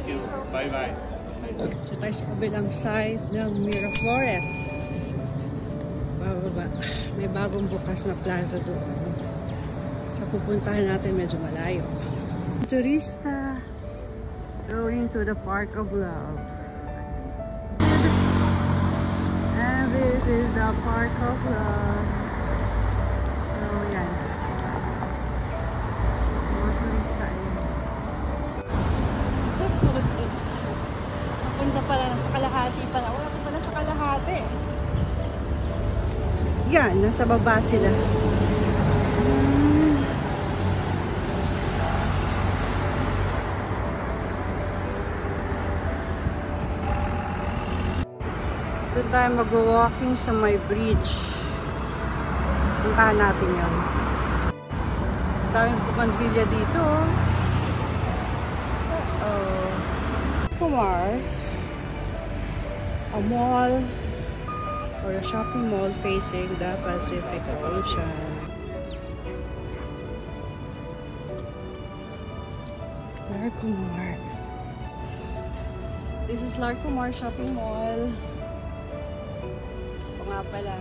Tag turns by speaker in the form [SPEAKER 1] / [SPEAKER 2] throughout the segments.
[SPEAKER 1] Thank you. Bye-bye.
[SPEAKER 2] So tayo sa kabilang side ng Miraflores. Bababa. May bagong bukas na plaza doon. Sa pupuntahan natin medyo malayo. Turista going to the Park of Love. And this is the Park of Love. So yan. Mga turista yun. Punta pala sa kalahati pala. Wala ko pala sa kalahati. Yan, nasa baba sila. Doon tayo mag-walking sa may bridge. Puntahan natin yan. Daming pukanvilya dito. Kumar. A mall or a shopping mall facing the Pacific Ocean. Larcomar. This is Larcomar Shopping Mall. Ito nga pala.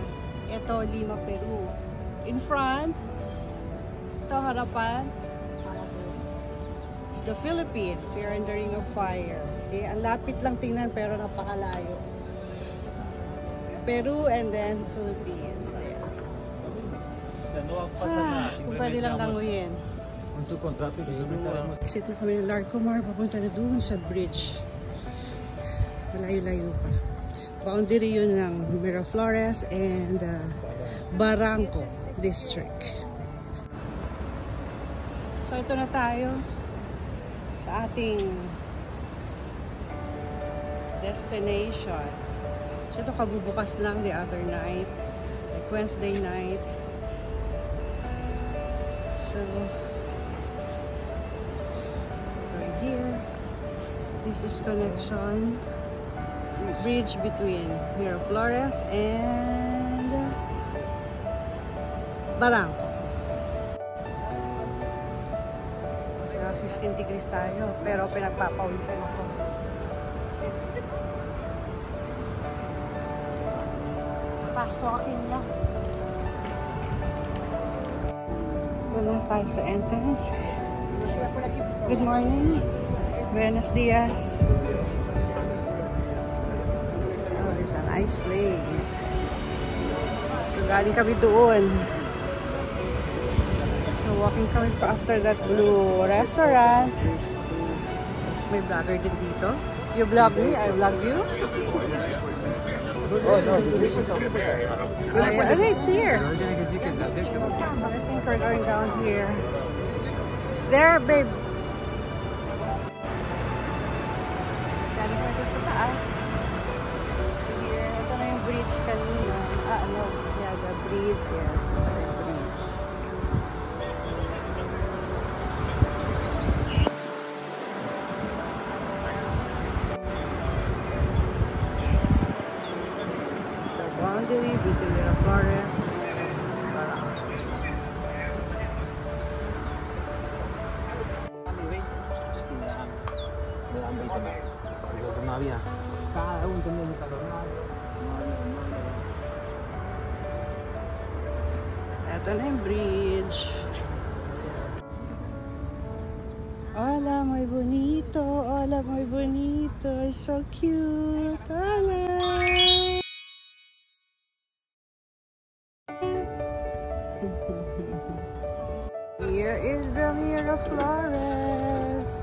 [SPEAKER 2] Ito, Lima, Peru. In front, ito harapan, it's the Philippines. We are in the Ring of Fire. See, ang lapit lang tingnan pero napakalayo. Peru and then Philippines. There. Kung pwede lang languyin. Exit na kami ng Larcomar. Papunta na doon sa bridge. Malayo-layo pa. Boundary yun ng Miraflores and Barangco District. So ito na tayo sa ating destination. So ito kabubukas lang the other night, like Wednesday night. So right here, this is connection bridge between Miraflores and Barangco. Sa 15 degrees tayo, pero pinagpapawisan ako. Fast walking lang. Ito na tayo sa entrance. Good morning. Buenos dias. Oh, it's a nice place. So, galing kami doon. So, walking kami after that blue restaurant. So, may vlogger din dito. You vlog me, I vlog you. Oh no, this is over there. It's here. So I think we're going down here. There, babe. Galing ko ito sa taas. So here, ito na yung bridge kanina. Yeah, the bridge, yes. Ito na yung bridge. Boundary between Miraflores and Barangco. Ito na yung bridge. Hola, muy bonito. Hola, muy bonito. It's so cute. Hola. Here is the Miraflores.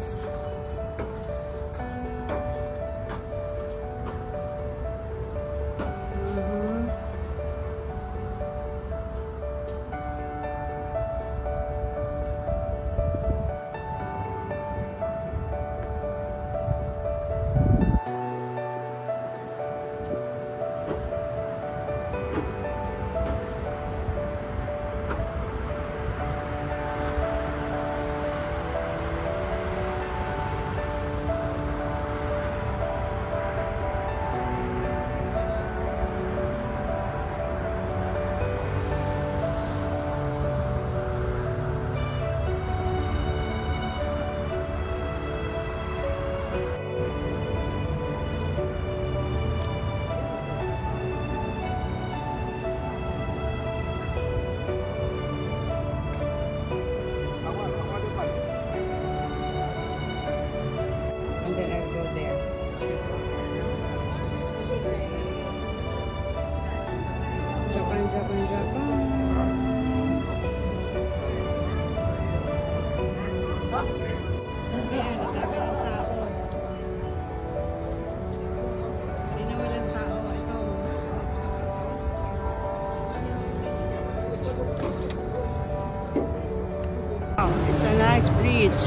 [SPEAKER 2] bridge.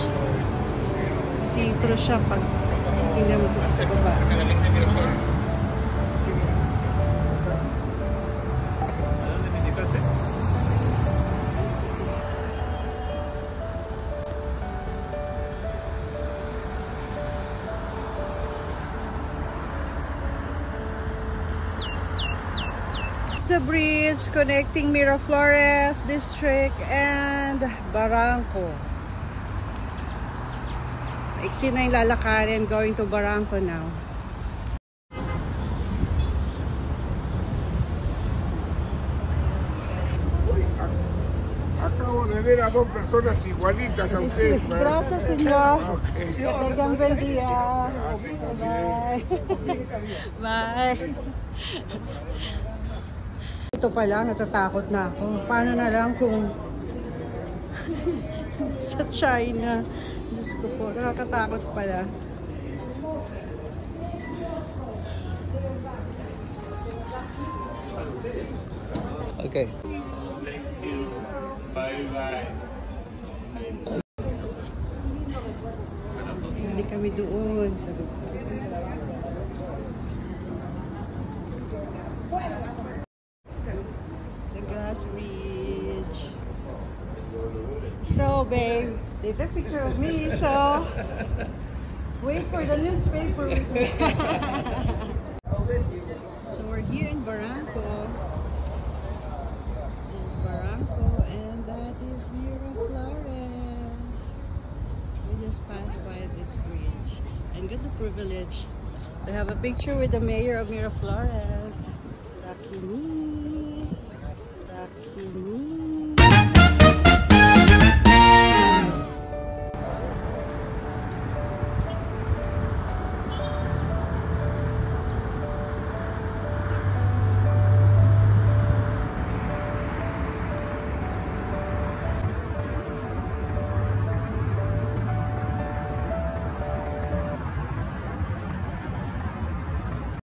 [SPEAKER 2] See-through siya pag tingnan mo dito sa baba. The bridge connecting Miraflores District and Barranco. Iksi na yung lalakarin going to Barranco now.
[SPEAKER 1] Acabo de ver a dos personas igualitas a ustedes.
[SPEAKER 2] Gracias, señor.
[SPEAKER 1] Okay.
[SPEAKER 2] Que tengan buen día. Bye. Bye. Ito pala, natatakot na ako. Paano na lang kung sa China? Diyos ko po, nakakatakot pala.
[SPEAKER 3] Okay.
[SPEAKER 2] Hindi kami doon sa the grass bridge. So, babe, take a picture of me. So, wait for the newspaper. So, we're here in Barranco. This is Barranco, and that is Miraflores. We just passed by this bridge and got the privilege to have a picture with the mayor of Miraflores. Lucky me. Lucky me.